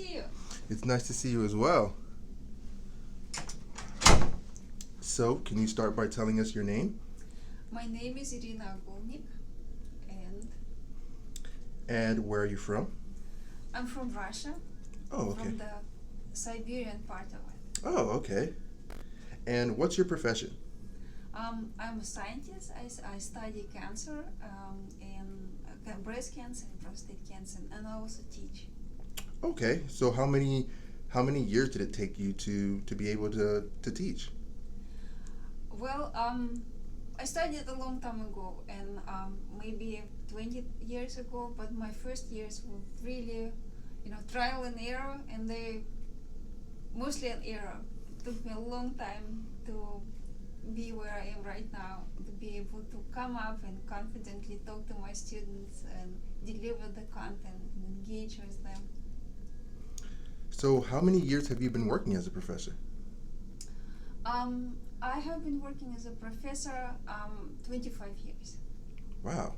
see you. It's nice to see you as well. So, can you start by telling us your name? My name is Irina Agoulnik, and And where are you from? I'm from Russia, Oh, okay. from the Siberian part of it. Oh, okay. And what's your profession? I'm a scientist. I study cancer and breast cancer and prostate cancer, and I also teach. Okay. So how many years did it take you to be able to teach? Well, I studied a long time ago, and maybe 20 years ago, but my first years were really, trial and error, and they mostly an error. It took me a long time to be where I am right now, to be able to come up and confidently talk to my students and deliver the content and engage with them. So, how many years have you been working as a professor? I have been working as a professor 25 years. Wow.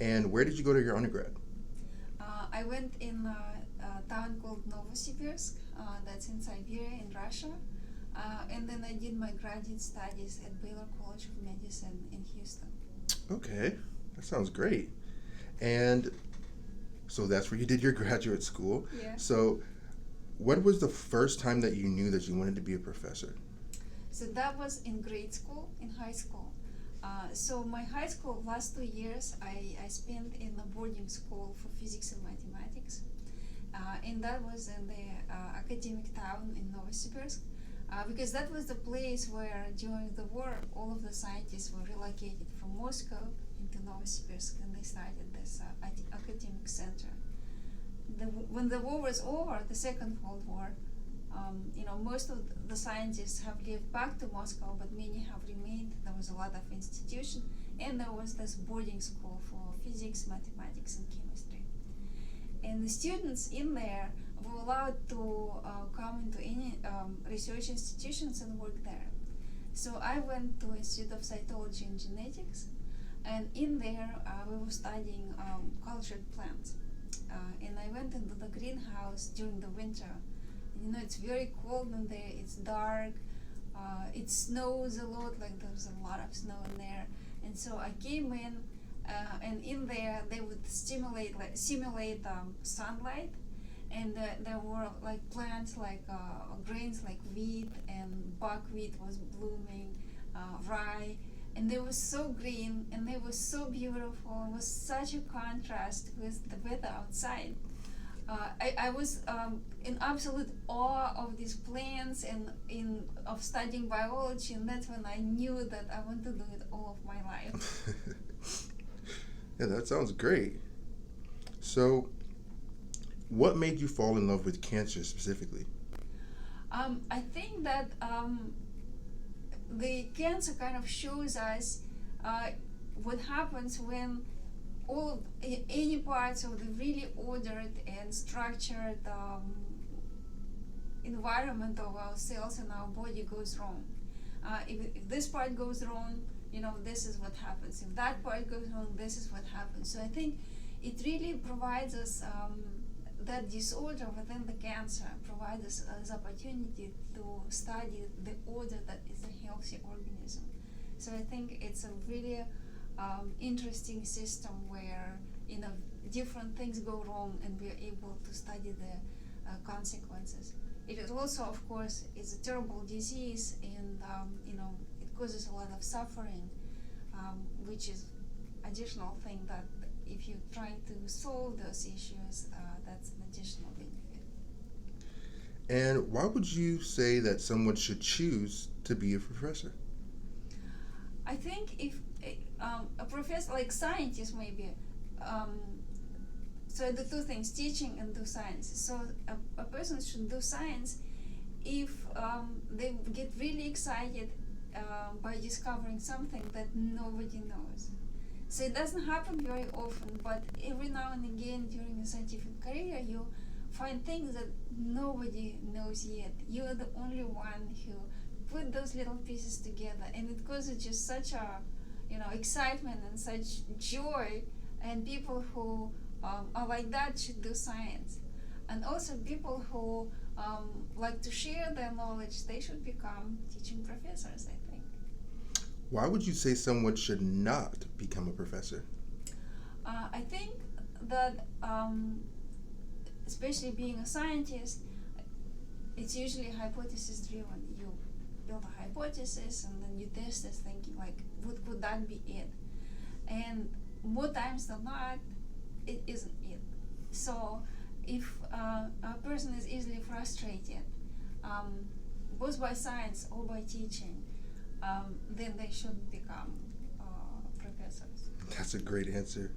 And where did you go to your undergrad? I went in a town called Novosibirsk, that's in Siberia, in Russia. And then I did my graduate studies at Baylor College of Medicine in Houston. Okay. That sounds great. And so that's where you did your graduate school. Yeah. So, what was the first time that you knew that you wanted to be a professor? So that was in grade school, in high school. So my high school last 2 years I spent in a boarding school for physics and mathematics. And that was in the academic town in Novosibirsk. Because that was the place where during the war all of the scientists were relocated from Moscow into Novosibirsk, and they started this academic center. When the war was over, the Second World War, most of the scientists have left back to Moscow, but many have remained. There was a lot of institution, and there was this boarding school for physics, mathematics, and chemistry. And the students in there were allowed to come into any research institutions and work there. So I went to Institute of Cytology and Genetics, and in there we were studying cultured plants. And I went into the greenhouse during the winter. It's very cold in there, it's dark, it snows a lot, like there's a lot of snow in there. And so I came in, and in there they would simulate sunlight, and there were like plants like grains like wheat, and buckwheat was blooming, rye, and they were so green and they were so beautiful. It was such a contrast with the weather outside. I was in absolute awe of these plants and of studying biology, and that's when I knew that I want to do it all of my life. Yeah, that sounds great. So, what made you fall in love with cancer specifically? I think that the cancer kind of shows us what happens when any parts of the really ordered and structured environment of our cells and our body goes wrong. If this part goes wrong, this is what happens. If that part goes wrong, this is what happens. So I think it really provides us that disorder within the cancer provides us as opportunity to study the order that is a healthy organism. So I think it's a really interesting system where different things go wrong and we are able to study the consequences. It is also, of course, is a terrible disease, and it causes a lot of suffering, which is additional thing that if you try to solve those issues, that's an additional benefit. And why would you say that someone should choose to be a professor? I think if a professor, like scientist maybe, so the two things, teaching and do science. So a person should do science if they get really excited by discovering something that nobody knows. So it doesn't happen very often, but every now and again during a scientific career you find things that nobody knows yet. You're the only one who put those little pieces together, and it causes just such a excitement and such joy, and people who are like that should do science. And also people who like to share their knowledge, they should become teaching professors, I think. Why would you say someone should not become a professor? I think that especially being a scientist, it's usually hypothesis driven. You build a hypothesis and then you test it thinking like, what could that be it? And more times than not, it isn't it. So if a person is easily frustrated, both by science or by teaching, then they should become professors. That's a great answer.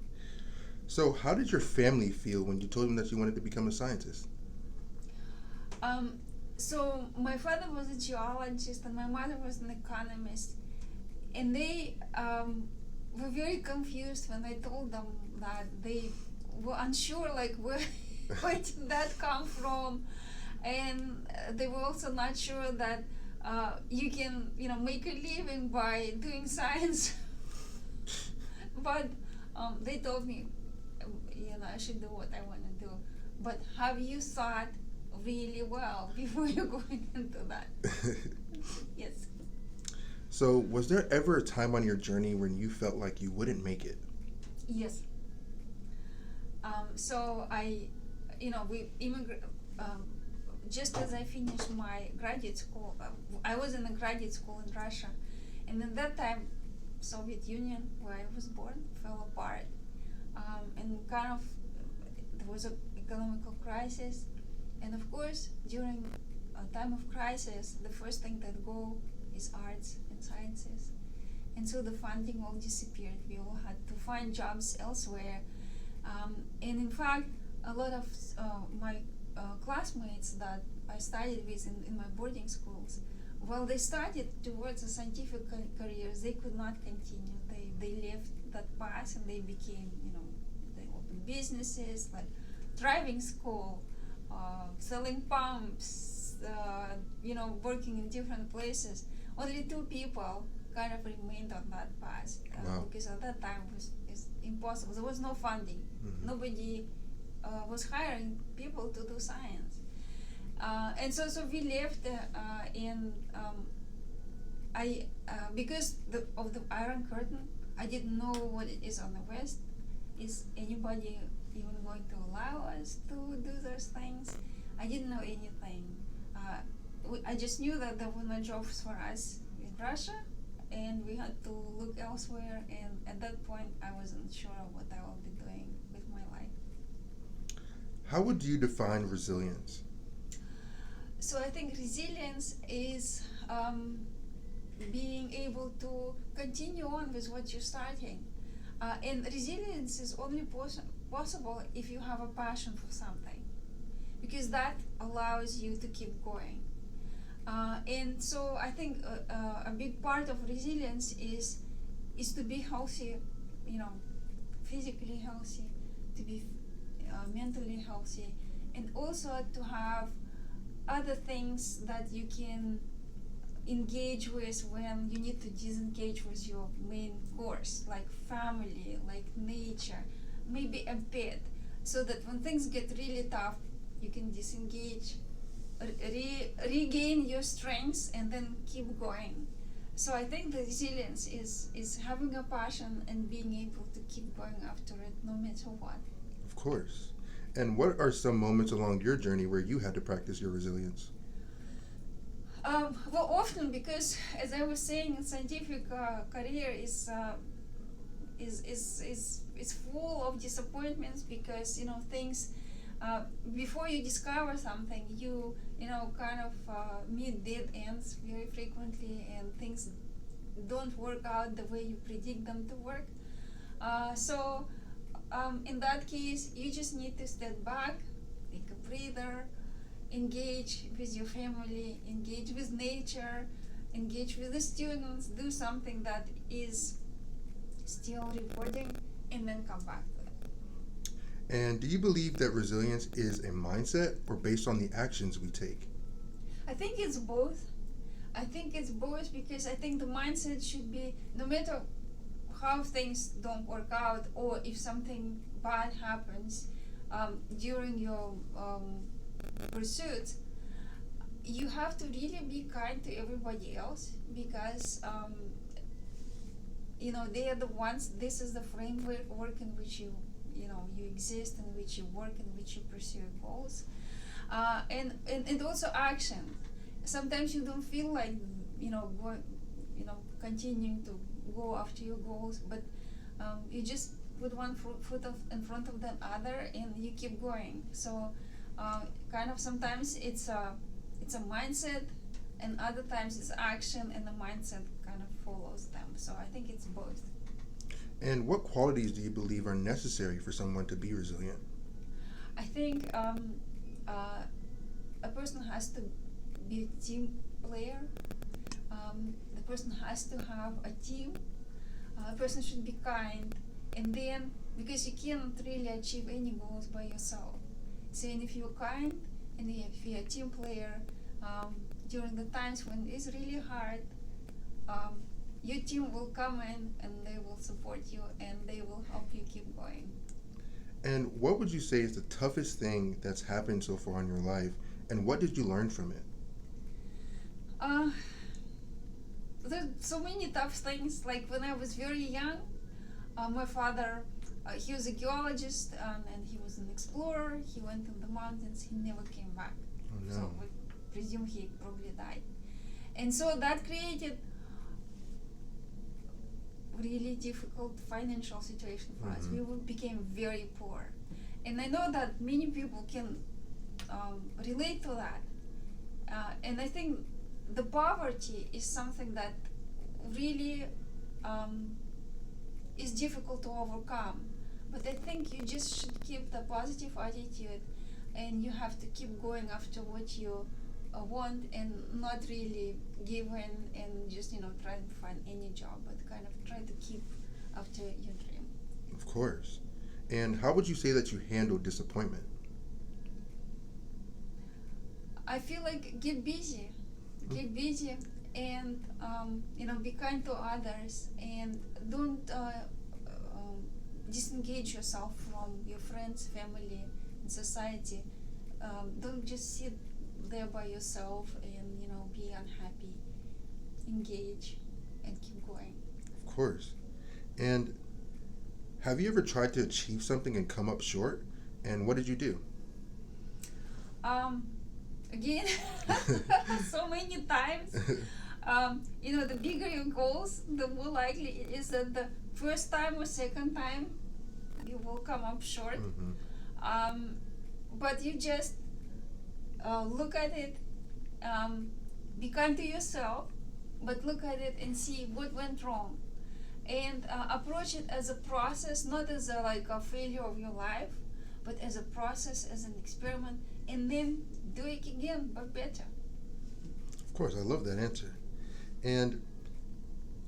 So, how did your family feel when you told them that you wanted to become a scientist? So my father was a geologist and my mother was an economist, and they were very confused when I told them that. They were unsure, like where did that come from, and they were also not sure that you can make a living by doing science. But they told me, I should do what I want to do. But have you thought really well before you're going into that? Yes. So, was there ever a time on your journey when you felt like you wouldn't make it? Yes. So we immigrated. Just as I finished my graduate school, I was in a graduate school in Russia, and at that time, Soviet Union, where I was born, fell apart, and kind of there was an economical crisis, and of course, during a time of crisis, the first thing that go is arts and sciences, and so the funding all disappeared. We all had to find jobs elsewhere, and in fact, a lot of my classmates that I studied with in my boarding schools, well, they started towards a scientific careers. They could not continue. They left that path and they became, they opened businesses like driving school, selling pumps, working in different places. Only 2 people kind of remained on that path because at that time it's impossible. There was no funding. Mm-hmm. Nobody was hiring people to do science. And so we left, and I because of the Iron Curtain, I didn't know what it is on the West. Is anybody even going to allow us to do those things? I didn't know anything. I just knew that there were no jobs for us in Russia, and we had to look elsewhere. And at that point, I wasn't sure what I will be doing with my life. How would you define resilience? So I think resilience is being able to continue on with what you're starting. And resilience is only possible if you have a passion for something, because that allows you to keep going. And so I think a big part of resilience is to be healthy, physically healthy, to be mentally healthy, and also to have other things that you can engage with when you need to disengage with your main course, like family, like nature, maybe a pet, so that when things get really tough, you can disengage, regain your strengths, and then keep going. So I think the resilience is having a passion and being able to keep going after it no matter what. Of course. And what are some moments along your journey where you had to practice your resilience? Well, often, because as I was saying, scientific career is full of disappointments, because things before you discover something, you kind of meet dead ends very frequently, and things don't work out the way you predict them to work. So in that case, you just need to step back, take a breather, engage with your family, engage with nature, engage with the students, do something that is still rewarding, and then come back to it. And do you believe that resilience is a mindset or based on the actions we take? I think it's both. Because I think the mindset should be, no matter how things don't work out or if something bad happens, during your pursuits, you have to really be kind to everybody else, because they are the ones. This is the framework in which you exist, in which you work, in which you pursue your goals, and also action. Sometimes you don't feel like going, continuing to go after your goals, but you just put one foot in front of the other, and you keep going. So kind of sometimes it's a mindset, and other times it's action, and the mindset kind of follows them. So I think it's both. And what qualities do you believe are necessary for someone to be resilient? I think a person has to be a team player. The person has to have a team. A person should be kind, and then, because you can't really achieve any goals by yourself. So, and if you're kind, and if you're a team player, during the times when it's really hard, your team will come in and they will support you, and they will help you keep going. And what would you say is the toughest thing that's happened so far in your life, and what did you learn from it? There's so many tough things. Like when I was very young, my father, he was a geologist, and he was an explorer. He went in the mountains. He never came back. Oh, no. So we presume he probably died. And so that created really difficult financial situation for us. We became very poor. And I know that many people can relate to that. And I think the poverty is something that really is difficult to overcome. But I think you just should keep the positive attitude, and you have to keep going after what you want, and not really give in and just try to find any job, but kind of try to keep after your dream. Of course. And how would you say that you handle disappointment? I feel like get busy, and be kind to others, and don't disengage yourself from your friends, family, and society. Don't just sit there by yourself and be unhappy. Engage and keep going. Of course. And have you ever tried to achieve something and come up short? And what did you do? Again, so many times. The bigger your goals, the more likely it is that the first time or second time you will come up short. But you just look at it, be kind to yourself, but look at it and see what went wrong, and approach it as a process, not as a failure of your life, but as a process, as an experiment, and then do it again, but better. Of course, I love that answer. And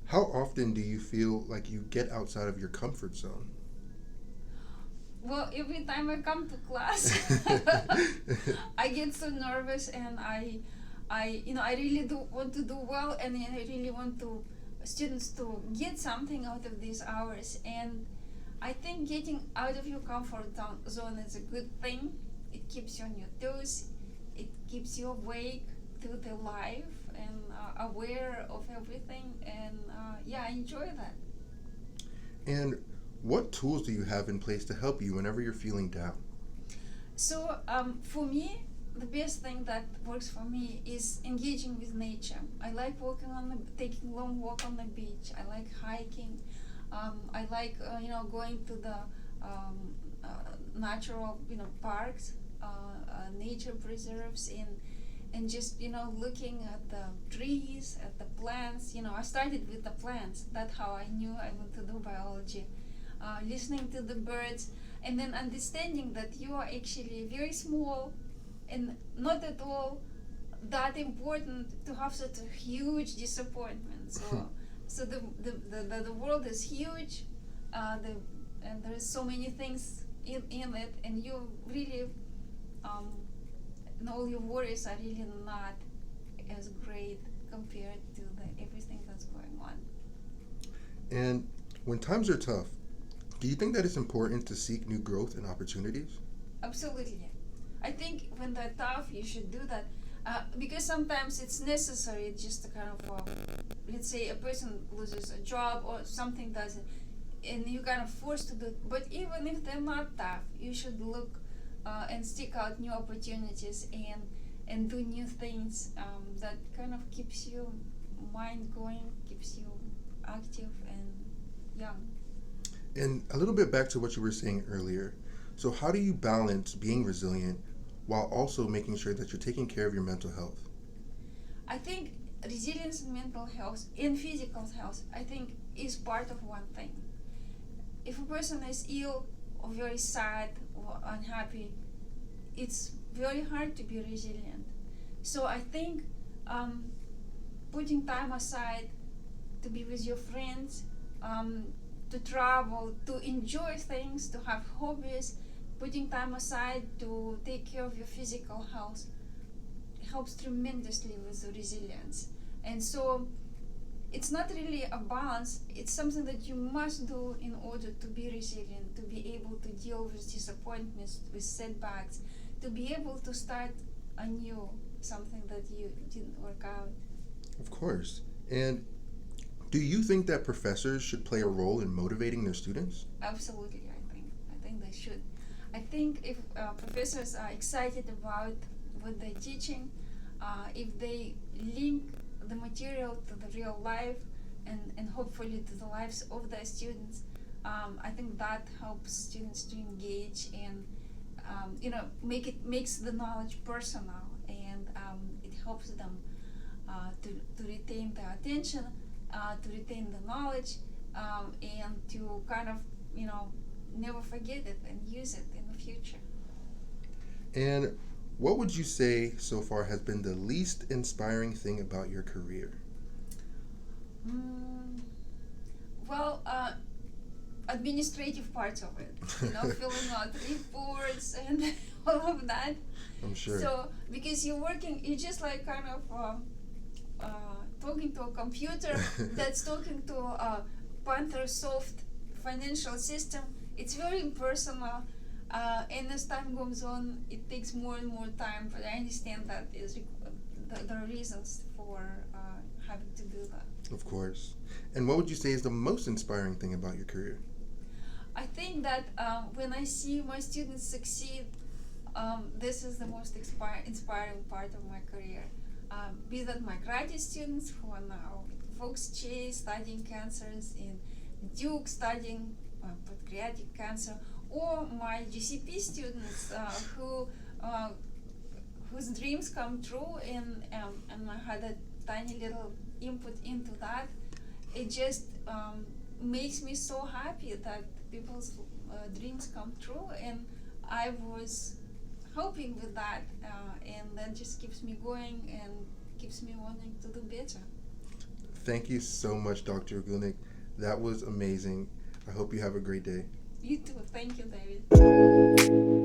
how often do you feel like you get outside of your comfort zone? Well, every time I come to class, I get so nervous, and I really do want to do well, and I really want students to get something out of these hours. And I think getting out of your comfort zone is a good thing. It keeps you on your toes. It keeps you awake to the life and aware of everything. And I enjoy that. And what tools do you have in place to help you whenever you're feeling down? So for me, the best thing that works for me is engaging with nature. I like taking long walk on the beach. I like hiking. I like going to the natural parks, nature preserves, and just looking at the trees, at the plants. I started with the plants. That's how I knew I wanted to do biology. Listening to the birds, and then understanding that you are actually very small and not at all that important to have such a huge disappointment. So the world is huge, and there is so many things in it, and you really and all your worries are really not as great compared to everything that's going on. And when times are tough, do you think that it's important to seek new growth and opportunities? Absolutely. I think when they're tough, you should do that. Because sometimes it's necessary just to kind of, let's say a person loses a job or something doesn't, and you kind of forced to do it. But even if they're not tough, you should look and seek out new opportunities and do new things that kind of keeps your mind going, keeps you active and young. And a little bit back to what you were saying earlier. So, how do you balance being resilient while also making sure that you're taking care of your mental health? I think resilience in mental health and physical health, I think, is part of one thing. If a person is ill or very sad or unhappy, it's very hard to be resilient. So I think putting time aside to be with your friends, to travel, to enjoy things, to have hobbies, putting time aside to take care of your physical health helps tremendously with the resilience. And so it's not really a balance, it's something that you must do in order to be resilient, to be able to deal with disappointments, with setbacks, to be able to start anew something that you didn't work out. Of course. And do you think that professors should play a role in motivating their students? Absolutely, I think they should. I think if professors are excited about what they're teaching, if they link the material to the real life and hopefully to the lives of their students, I think that helps students to engage and makes the knowledge personal, and it helps them to retain their attention, to retain the knowledge, and to kind of never forget it and use it in the future. And what would you say so far has been the least inspiring thing about your career? Well, administrative parts of it, filling out reports and all of that. I'm sure. So because you're just like kind of talking to a computer that's talking to a Panther soft financial system. It's very impersonal, and as time goes on, it takes more and more time. But I understand that there are reasons for having to do that. Of course. And what would you say is the most inspiring thing about your career? I think that when I see my students succeed, this is the most inspiring part of my career. Be that my graduate students who are now at Fox Chase studying cancers, in Duke studying pancreatic cancer, or my GCP students whose dreams come true, and I had a tiny little input into that. It just makes me so happy that people's dreams come true, and I was helping with that, and that just keeps me going and keeps me wanting to do better. Thank you so much, Dr. Agoulnik. That was amazing. I hope you have a great day. You too. Thank you, David.